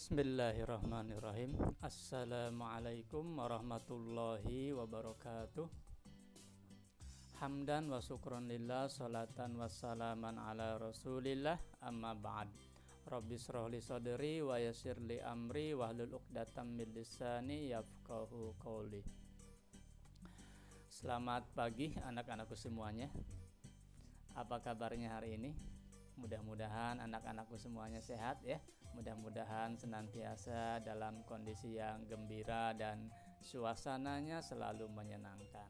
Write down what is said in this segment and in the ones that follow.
Bismillahirrahmanirrahim. Assalamualaikum warahmatullahi wabarakatuh. Hamdan wa syukron lillah, salatan wassalaman ala rasulillah, amma ba'd. Rabbi shrah li sadri wa yassir li amri wahlul 'uqdatam min lisani yafqahu qawli. Selamat pagi anak-anakku semuanya. Apa kabarnya hari ini? Mudah-mudahan anak-anakku semuanya sehat ya. Mudah-mudahan senantiasa dalam kondisi yang gembira dan suasananya selalu menyenangkan.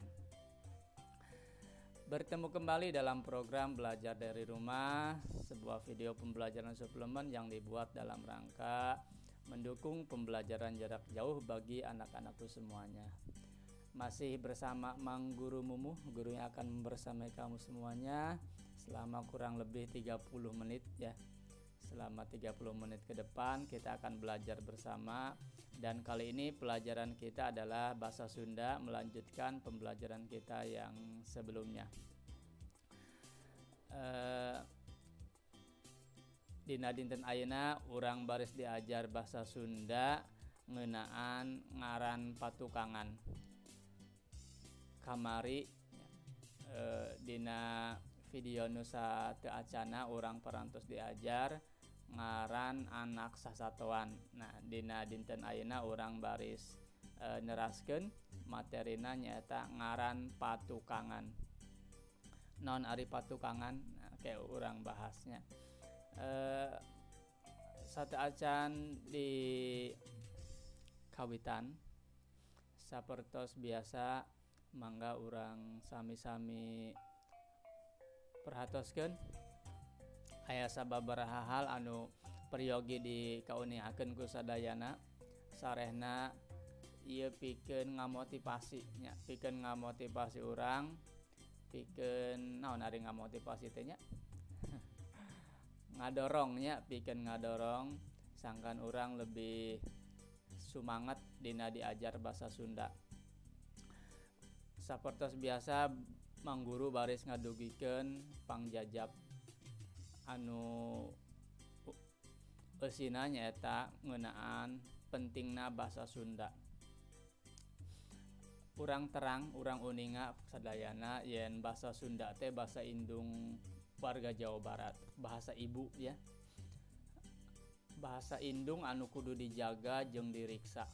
Bertemu kembali dalam program Belajar dari Rumah, sebuah video pembelajaran suplemen yang dibuat dalam rangka mendukung pembelajaran jarak jauh bagi anak-anakku semuanya. Masih bersama Mang Guru Mumu, guru yang akan membersamai kamu semuanya selama kurang lebih 30 menit ya. Selama 30 menit ke depan kita akan belajar bersama, dan kali ini pelajaran kita adalah bahasa Sunda, melanjutkan pembelajaran kita yang sebelumnya. Dina dinten ayeuna urang baris diajar bahasa Sunda ngeunaan ngaran patukangan. Kamari dina video nusa teu acana urang parantos diajar ngaran anak sasatoan. Nah, dina dinten ayeuna urang baris neraskeun materina nyaeta ngaran patukangan. Non ari patukangan, nah, kayak urang bahasnya. Sate acan di kawitan sapertos biasa, mangga urang sami-sami perhatoskeun aya sababaraha hal anu peryogi dikauniakeun ku sadayana. Sarehna ieu pikeun ngamotivasi nya, pikeun ngamotivasi urang, pikeun naon ari ngamotivasi teh nya ngadorong nya, pikeun ngadorong sangkan urang lebih sumanget dina diajar bahasa Sunda. Sapertos biasa Mang Guru baris ngadugikeun pangjajab anu eusina nyaeta ngeunaan pentingna bahasa Sunda. Urang terang, urang uninga sadayana yen bahasa Sunda teh bahasa indung warga Jawa Barat, bahasa ibu ya. Bahasa indung anu kudu dijaga jeung diriksa,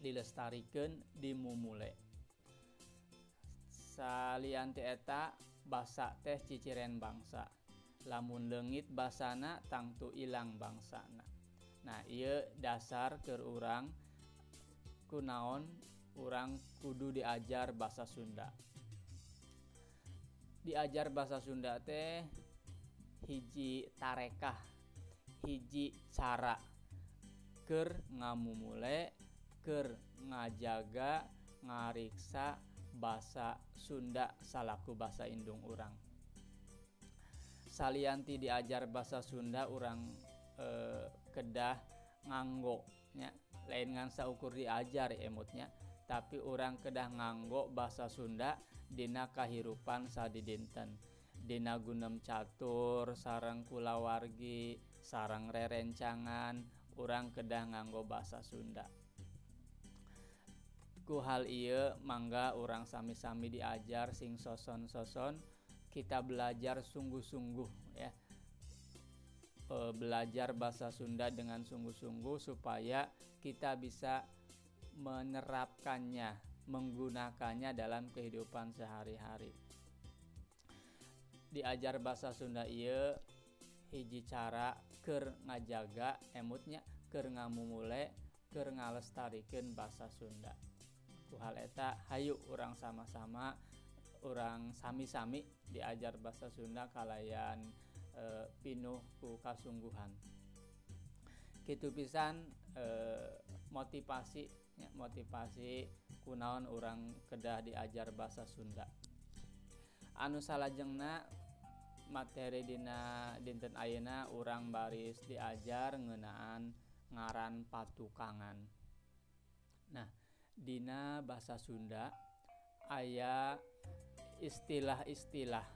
dilestarikeun, dimumule. Salianti eta basa teh ciciren bangsa, lamun leungit basana tangtu ilang bangsana. Nah, ieu dasar keur urang kunaon urang kudu diajar bahasa Sunda. Diajar bahasa Sunda teh hiji tarekah, hiji cara keur ngamumule, keur ngajaga, ngariksa bahasa Sunda salaku bahasa indung urang. Salianti diajar bahasa Sunda urang kedah nganggo nya, lain ngan saukur diajar emutnya, tapi urang kedah nganggo bahasa Sunda dina kahirupan sadidinten, dina gunem catur sareng kulawargi sareng rerencangan urang kedah nganggo bahasa Sunda. Ku hal ieu mangga urang sami-sami diajar sing soson-soson, kita belajar sungguh-sungguh ya. Belajar bahasa Sunda dengan sungguh-sungguh supaya kita bisa menerapkannya, menggunakannya dalam kehidupan sehari-hari. Diajar bahasa Sunda ieu hiji cara keur ngajaga emutnya, keur ngamumule, keur ngalestarikeun bahasa Sunda. Ku hal eta hayu urang sama-sama, urang sami-sami diajar bahasa Sunda kalayan pinuh ku kasungguhan. Kitu pisan motivasi kunaon urang kedah diajar bahasa Sunda. Anu salajengna materi dina dinten ayeuna urang baris diajar ngeunaan ngaran patukangan. Nah, dina bahasa Sunda aya istilah-istilah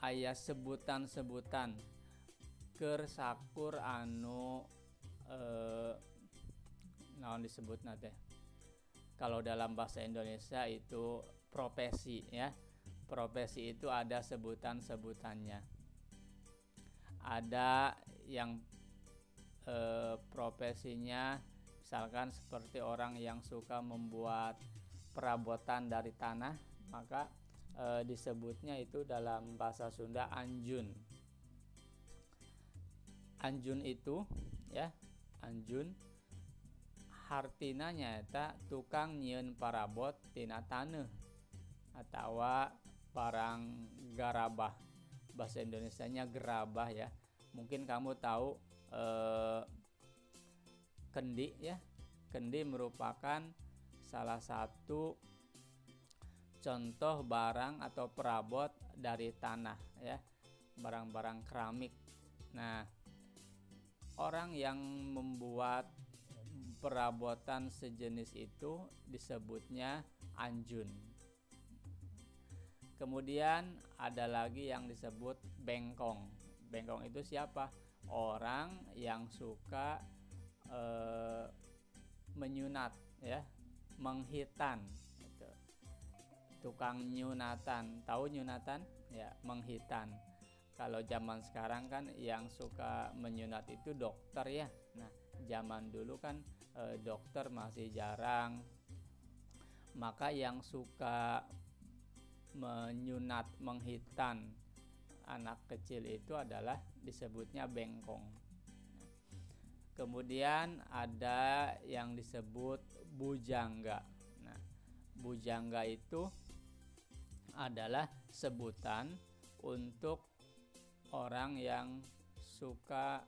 aya sebutan-sebutan keur sakur anu naon disebutna teh. Kalau dalam bahasa Indonesia itu profesi ya. Profesi itu ada sebutan-sebutannya. Ada yang profesinya misalkan seperti orang yang suka membuat perabotan dari tanah, maka disebutnya itu dalam bahasa Sunda anjun. Anjun itu ya, anjun hartina nyaeta tukang nyieun parabot tina taneuh atawa barang garabah. Bahasa Indonesianya gerabah ya. Mungkin kamu tahu kendi ya. Kendi merupakan salah satu contoh barang atau perabot dari tanah ya, barang-barang keramik. Nah, orang yang membuat perabotan sejenis itu disebutnya anjun. Kemudian ada lagi yang disebut bengkong. Bengkong itu siapa? Orang yang suka menyunat ya, menghitan gitu. Tukang nyunatan, tahu nyunatan ya, menghitan. Kalau zaman sekarang kan yang suka menyunat itu dokter ya. Nah, zaman dulu kan dokter masih jarang. Maka yang suka menyunat, menghitan anak kecil itu adalah disebutnya bengkong. Kemudian ada yang disebut bujangga. Nah, bujangga itu adalah sebutan untuk orang yang suka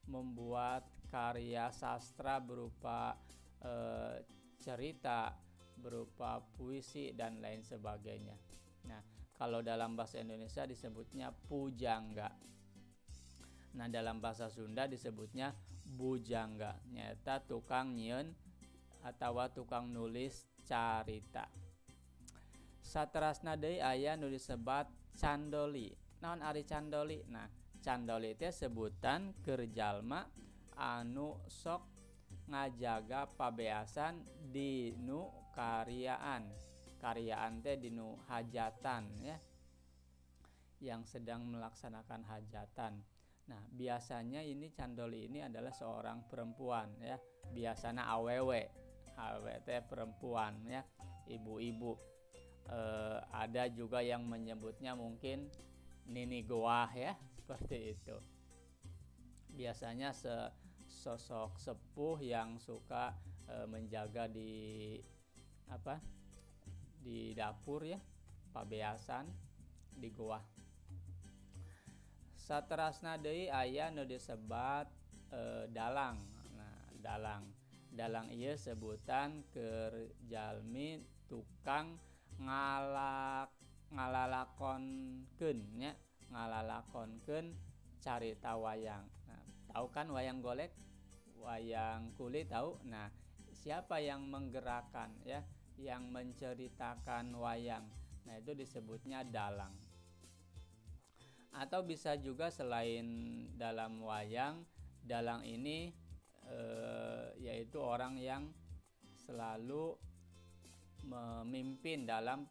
membuat karya sastra berupa cerita, berupa puisi dan lain sebagainya. Nah, kalau dalam bahasa Indonesia disebutnya pujangga. Nah, dalam bahasa Sunda disebutnya bujangga, nyata tukang nyieun atau tukang nulis carita. Saterasna deui aya nu disebat candoli. Naon ari candoli? Nah, candoli teh sebutan keur jalma anu sok ngajaga pabeasan di nu karyaan. Karyaan teh di nu hajatan ya, yang sedang melaksanakan hajatan. Nah, biasanya ini candoli ini adalah seorang perempuan ya, biasanya awewe. Awewe teh perempuan ya, ibu-ibu. Ada juga yang menyebutnya mungkin nini goah ya, seperti itu. Biasanya sosok sepuh yang suka menjaga di dapur ya, pabeasan di goah. Saterasna deui aya nu disebat dalang. Nah, dalang ieu sebutan keur jalmi tukang ngalalakonkeun nya, ngalalakonkeun carita wayang. Nah, tahu kan wayang golek, wayang kulit tahu? Nah, siapa yang menggerakkan ya, yang menceritakan wayang? Nah, itu disebutnya dalang. Atau bisa juga selain dalam wayang, dalang ini yaitu orang yang selalu memimpin dalam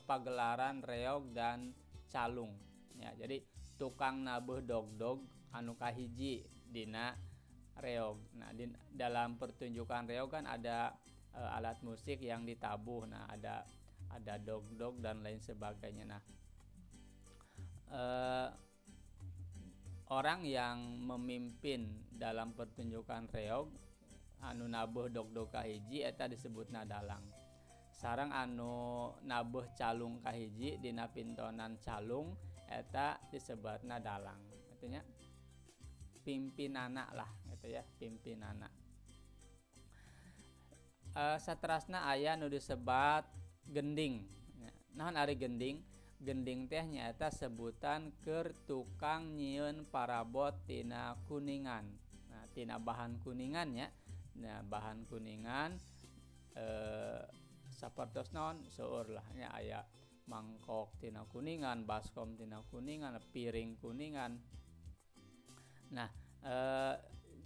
pagelaran reog dan calung ya. Jadi tukang nabuh dog-dog anu kahiji dina reog. Nah, dalam pertunjukan reog kan ada alat musik yang ditabuh. Nah, ada dog-dog dan lain sebagainya. Nah, orang yang memimpin dalam pertunjukan reog anu nabuh dog-dog kahiji eta disebutna dalang. Sareng anu nabuh calung kahiji dina pintonan calung eta disebutna dalang. Artinya pimpinana lah gitu ya, pimpinana. Saterasna aya nu disebat gending. Naon ari gending? Gending teh nyaeta sebutan keur tukang nyieun parabot tina kuningan. Nah, tina bahan kuningan ya. Nah, bahan kuningan sapertos naon seueur lah nya aya mangkok tina Kuningan, baskom tina Kuningan, piring Kuningan. Nah,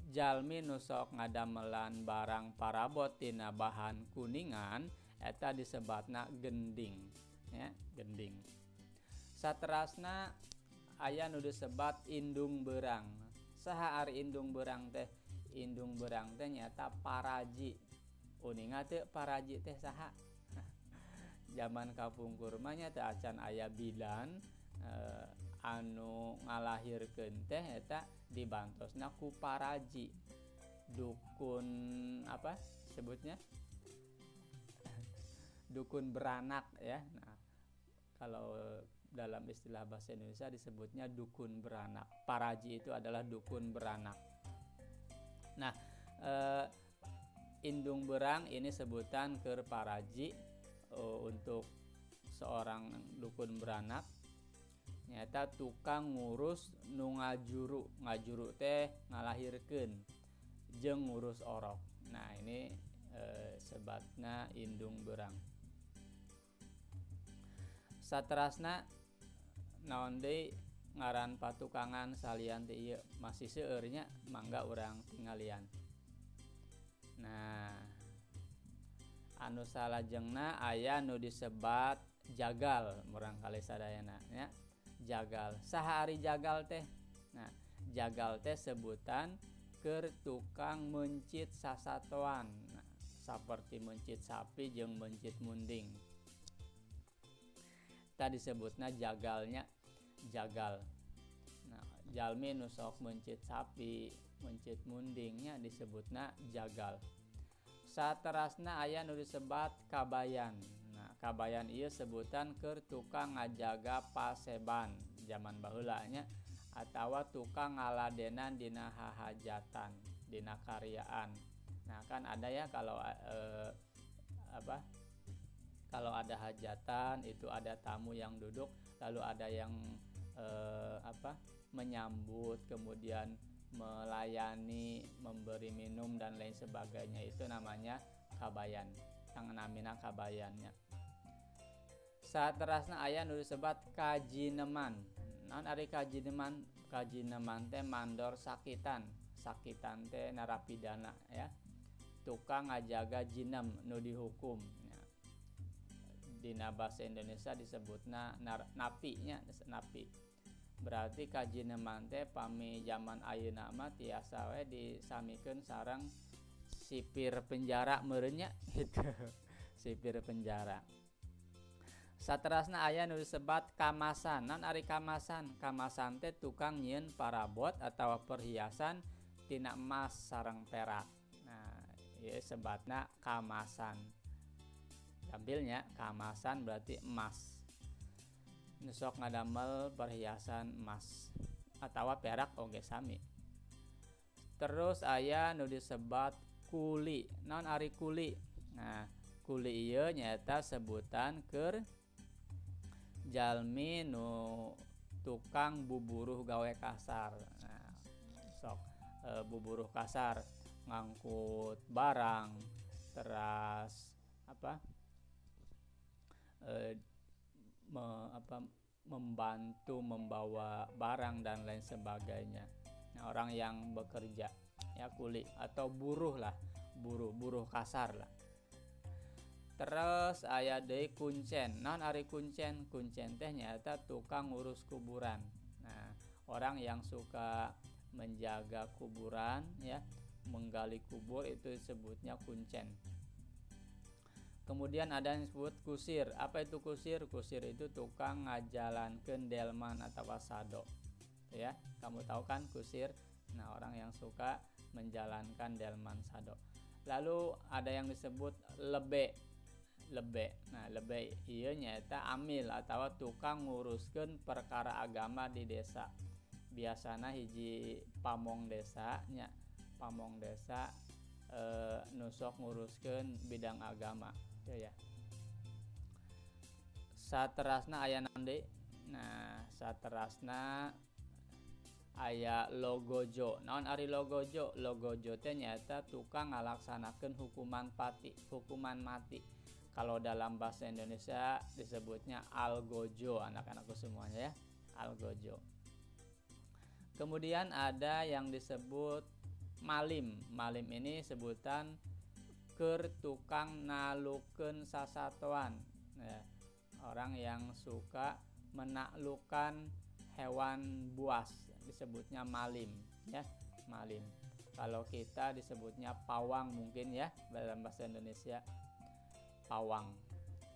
jalmi nu sok ngadamelan barang parabot tina bahan Kuningan eta disebatna gending ya, gending. Saterasna aya nu disebat indung berang. Saha ari indung berang teh? Indung berang teh nyata paraji. Uninga teh paraji teh saha? Zaman kapungkur mah nya teh acan aya bidan anu ngalahirkeun teh eta dibantosna ku paraji. Dukun apa sebutnya? Dukun beranak ya. Nah, kalau dalam istilah bahasa Indonesia disebutnya dukun beranak. Paraji itu adalah dukun beranak. Nah, indung berang ini sebutan keur paraji untuk seorang dukun beranak. Nyata tukang ngurus nu ngajuru teh ngalahirkeun jeung ngurus orok. Nah, ini sebatna indung berang. Saterasna naon deui ngaran patukangan salian teh ieu masih seueur nya mangga urang tingalian. Nah, anu salajengna aya nu disebat jagal murangkalih sadayana nya. Jagal. Saha ari jagal teh? Nah, jagal teh sebutan keur tukang mencit sasatoan. Nah, saperti mencit sapi jeung mencit munding. Tadi disebutna jagalnya jagal. Nah, jalmi nu sok mencit sapi, mencit mundingnya disebutna jagal. Saterasna aya nu disebat kabayan. Nah, kabayan ieu sebutan keur tukang ngajaga paseban zaman baheula nya atawa tukang ngaladenan dina hahajatan, dina karyaan. Nah, kan ada ya kalau kalau ada hajatan itu ada tamu yang duduk, lalu ada yang menyambut, kemudian melayani, memberi minum dan lain sebagainya, itu namanya kabayan. Yang namina kabayannya. Saterasna aya nu disebat kajineman. Naon ari kajineman? Kajineman teh mandor sakitan. Sakitan teh narapidana ya. Tukang ngajaga jinem nu dihukum. Dina bahasa Indonesia disebutna napi nya, napi. Berarti kajineman teh pami zaman ayeuna mah tiasa we disamikeun sareng sipir penjara meureun nya gitu. Sipir penjara. Saterasna aya nu disebat kamasan. Naon ari kamasan? Kamasan teh tukang nyieun parabot atawa perhiasan tina emas sareng perak. Nah, ieu sebatna kamasan. Ambilnya kamasan berarti emas. Nu sok ngadamel perhiasan emas atawa perak oge sami. Terus aya nu disebat kuli. Naon ari kuli? Nah, kuli ieu nyaeta sebutan keur jalmi nu tukang buburuh gawe kasar. Nah, sok buburuh kasar ngangkut barang, teras membantu membawa barang dan lain sebagainya. Nah, orang yang bekerja ya kuli atau buruh lah, buruh kasar lah. Terus aya deui kuncen. Naon ari kuncen? Kuncen teh nyaeta tukang ngurus kuburan. Nah, orang yang suka menjaga kuburan ya, menggali kubur itu disebutnya kuncen. Kemudian ada yang disebut kusir. Apa itu kusir? Kusir itu tukang ngajalankeun delman atau sado. Ya, kamu tahu kan kusir? Nah, orang yang suka menjalankan delman sado. Lalu ada yang disebut lebe. Nah, lebe ieu nyaeta amil atau tukang nguruskeun perkara agama di desa. Biasana hiji pamong desa nya. Pamong desa nu sok nguruskeun bidang agama. Ya. Saterasna aya naon deui? Nah, saterasna aya logojo. Naon ari logojo? Logojo teh nyaeta tukang ngalaksanakeun hukuman mati. Kalau dalam bahasa Indonesia disebutnya algojo, anak-anakku semuanya ya, algojo. Kemudian ada yang disebut malim. Malim ini sebutan keur tukang nalukeun sasatoan. Ya, orang yang suka menaklukkan hewan buas disebutnya malim ya, malim. Kalau kita disebutnya pawang mungkin ya dalam bahasa Indonesia, pawang.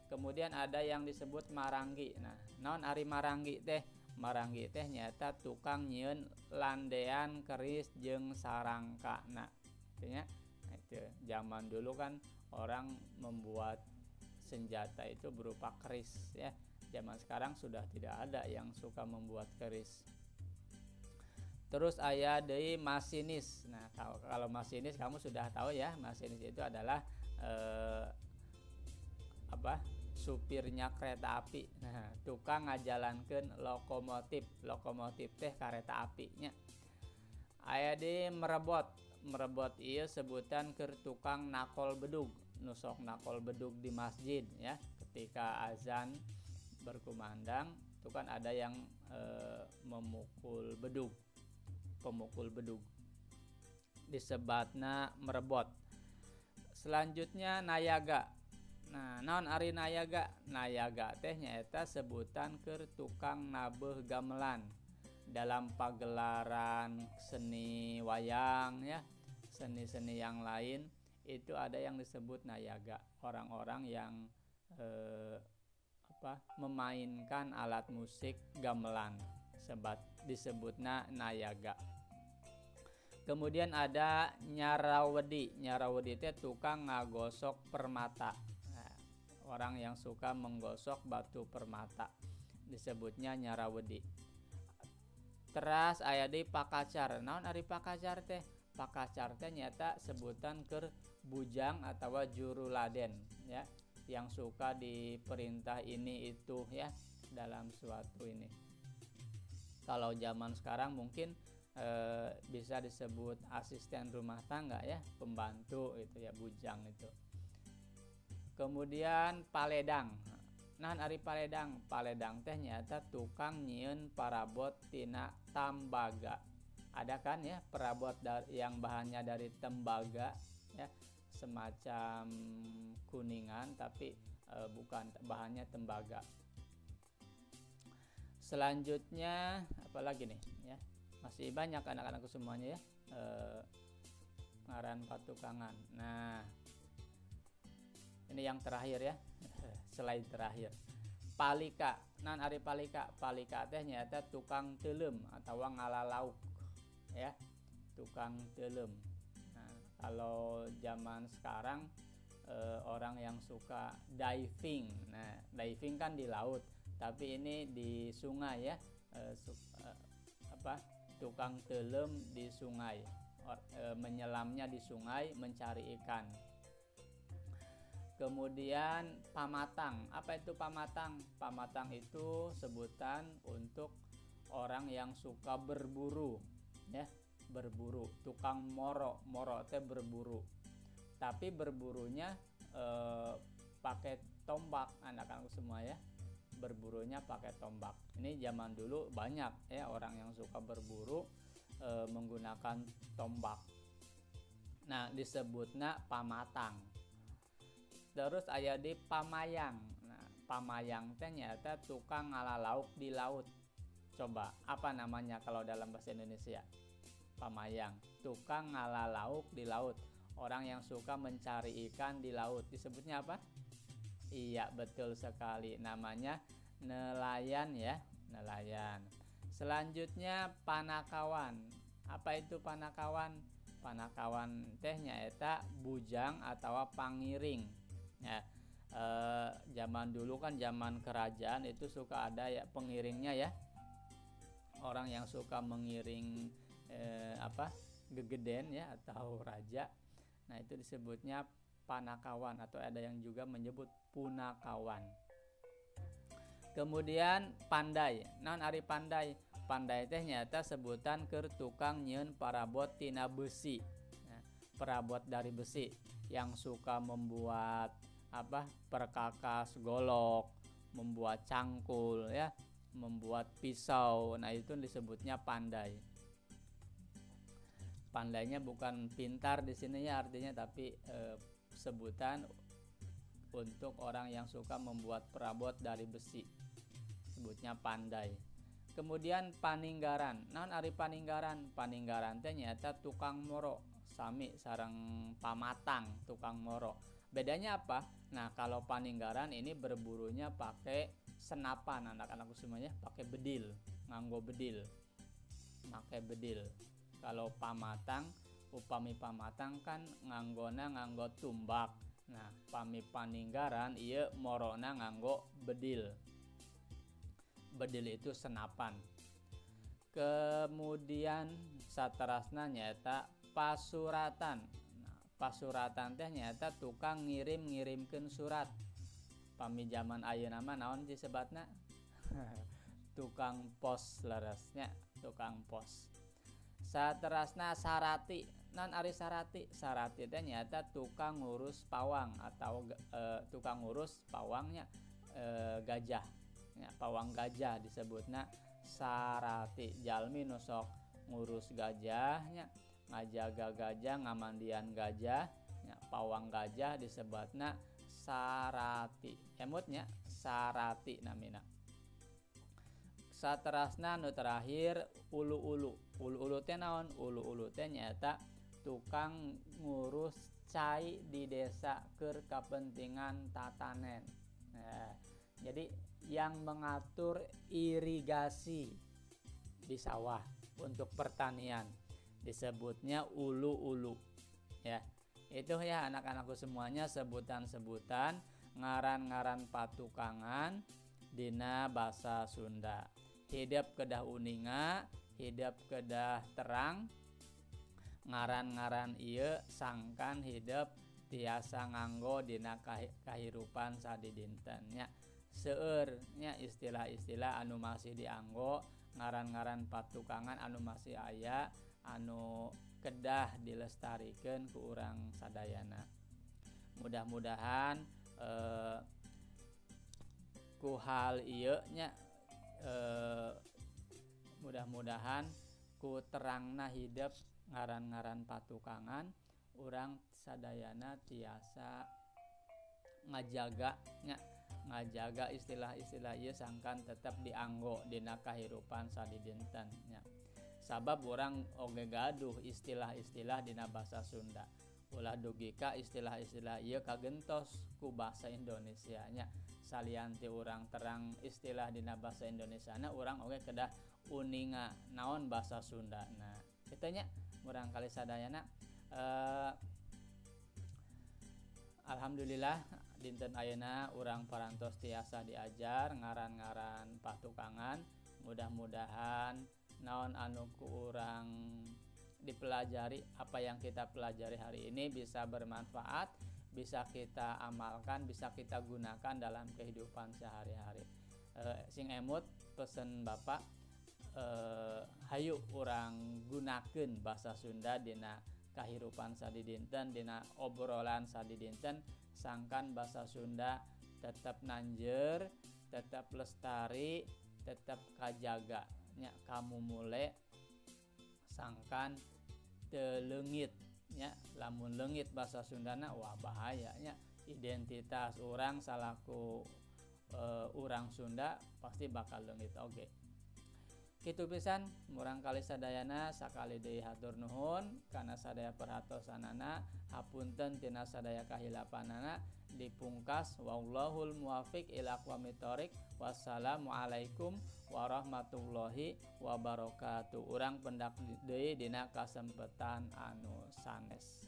Kemudian ada yang disebut maranggi. Nah, naon ari maranggi teh? Maranggi teh nyata tukang nyieun landean keris jeung sarangka. Nah, artinya itu zaman dulu kan orang membuat senjata itu berupa keris ya. Zaman sekarang sudah tidak ada yang suka membuat keris. Terus aya deui masinis. Nah, kalau masinis kamu sudah tahu ya, masinis itu adalah supirnya kereta api. Nah, tukang ngajalankeun lokomotif. Lokomotif teh kereta apinya. Aya di merebot. Merebot ieu sebutan keur tukang nakol bedug. Nusok nakol bedug di masjid ya. Ketika azan berkumandang, itu kan ada yang memukul bedug. Pemukul bedug. Disebatna merebot. Selanjutnya nayaga. Nah, naon ari nayaga? Nayaga teh nyaeta sebutan keur tukang nabeuh gamelan dalam pagelaran seni wayang ya, seni-seni yang lain itu ada yang disebut nayaga, orang-orang yang memainkan alat musik gamelan, disebutna nayaga. Kemudian ada nyarawedi. Nyarawedi itu tukang ngagosok permata. Nah, orang yang suka menggosok batu permata disebutnya nyarawedi. Teras aya di pakacar. Naon ari pakacar teh? Pakacar teh nyata sebutan keur bujang atau juruladen ya, yang suka diperintah ini itu ya dalam suatu ini. Kalau zaman sekarang mungkin bisa disebut asisten rumah tangga ya, pembantu itu ya, bujang itu. Kemudian paledang. Nah, ari paledang. Paledang teh nyata tukang nyieun parabot tina tambaga. Ada kan ya perabot yang bahannya dari tembaga ya, semacam kuningan tapi bukan, bahannya tembaga. Selanjutnya apalagi nih ya, masih banyak anak-anakku semuanya ya, ngaran patukangan. Nah, ini yang terakhir ya, slide terakhir. Palika. Nan ari palika? Palika teh nyata tukang teulem atau ngalalauk ya, tukang teulem. Nah, kalau zaman sekarang orang yang suka diving. Nah, diving kan di laut, tapi ini di sungai ya, tukang teulem di sungai, menyelamnya di sungai mencari ikan. Kemudian pamatang. Apa itu pamatang? Pamatang itu sebutan untuk orang yang suka berburu ya, berburu. Tukang moro. Moro teh berburu, tapi berburunya pakai tombak, anak-anak semua ya, berburunya pakai tombak. Ini zaman dulu banyak ya orang yang suka berburu menggunakan tombak. Nah, disebutnya pamatang. Terus aya di pamayang. Nah, pamayang teh nyata tukang ngalalauk di laut. Coba apa namanya kalau dalam bahasa Indonesia? Pamayang, tukang ngalalauk di laut. Orang yang suka mencari ikan di laut. Disebutnya apa? Iya, betul sekali. Namanya nelayan ya, nelayan. Selanjutnya panakawan. Apa itu panakawan? Panakawan teh nyaeta bujang atau pangiring. Ya, zaman dulu kan zaman kerajaan itu suka ada ya pengiringnya ya. Orang yang suka mengiring gegeden ya atau raja. Nah, itu disebutnya panakawan, atau ada yang juga menyebut punakawan. Kemudian pandai. Naon ari pandai? Pandai teh nyata sebutan keur tukang nyieun parabot tina besi. Nah, perabot dari besi, yang suka membuat perkakas golok, membuat cangkul ya, membuat pisau. Nah, itu disebutnya pandai. Pandainya bukan pintar di sini ya artinya, tapi sebutan untuk orang yang suka membuat perabot dari besi, sebutnya pandai. Kemudian paninggaran. Naon ari paninggaran? Paninggaran teh nyata tukang moro, sami sareng pamatang, tukang moro. Bedanya apa? Nah, kalau paninggaran ini berburunya pakai senapan, anak-anakku semuanya pakai bedil, nganggo bedil, pakai bedil. Kalau pamatang, upami pamatang kan nganggo tumbak. Nah, pami paninggaran ieu morona nganggo bedil. Bedil itu senapan. Kemudian saterasna nyata pasuratan. Nah, pasuratan teh nyata tukang ngirimkeun surat. Pami zaman ayeuna mah naon disebatna? Tukang pos larasnya, tukang pos. Saterasna sarati. Non ari sarati? Sarati teh nyata tukang ngurus pawang atau tukang ngurus pawangnya gajah. Ya, pawang gajah disebutna sarati. Jalmi nu sok ngurus gajahnya, ngajaga gajah, ngamandian gajah, ya, pawang gajah disebutna sarati. Emutnya sarati namina. Saterasna nu terakhir ulu-ulu. Ulu-ulu teh naon? Ulu-ulu teh nyata tukang ngurus cai di desa keur kapentingan tatanen. Nah, jadi yang mengatur irigasi di sawah untuk pertanian disebutnya ulu-ulu. Ya, itu ya anak-anakku semuanya sebutan-sebutan ngaran-ngaran patukangan dina basa Sunda. Hidup kedah uninga, hidup kedah terang. Ngaran-ngaran ieu sangkan hidup tiasa nganggo dina kahirupan sadidintennya. Seueur nya istilah-istilah anu masih dianggo, ngaran-ngaran patukangan anu masih aya, anu kedah dilestarikeun ku urang sadayana. Mudah-mudahan ku hal ieu nya mudah-mudahan ku terangna hidup ngaran-ngaran patukangan urang sadayana tiasa ngajaga istilah-istilah ieu sangkan tetap dianggo dina kahirupan sadidinten nya. Sabab urang oge gaduh istilah-istilah dina basa Sunda. Ulah dugi ka istilah-istilah ieu kagentos ku basa Indonesia nya. Salianti urang terang istilah dina basa Indonesiana, urang oge kedah uninga naon basa Sunda. Nah, kitu nya urang kali sadayana alhamdulillah dinten ayeuna urang parantos tiasa diajar ngaran-ngaran patukangan. Mudah-mudahan naon anu ku urang dipelajari, apa yang kita pelajari hari ini bisa bermanfaat, bisa kita amalkan, bisa kita gunakan dalam kehidupan sehari-hari. Sing emut pesen Bapak, hayu urang gunakeun basa Sunda dina kahirupan sadidinten, dina obrolan sadidinten, sangkan basa Sunda tetap nanjeur, tetap lestari, tetap kajaga nya kamu mulai sangkan teu leungit nya. Lamun leungit basa Sundana wah bahayanya identitas urang salaku urang Sunda pasti bakal leungit oge. Kitu pisan murang kali sadayana sakali deui hatur nuhun kana sadaya perhatosanana, hapunten tina sadaya kahilapanana. Dipungkas wallahul muwaffiq ila aqwamit thoriq. Wassalamualaikum warahmatullahi wabarakatuh. Urang pendak deui dina kasempetan anu sanes.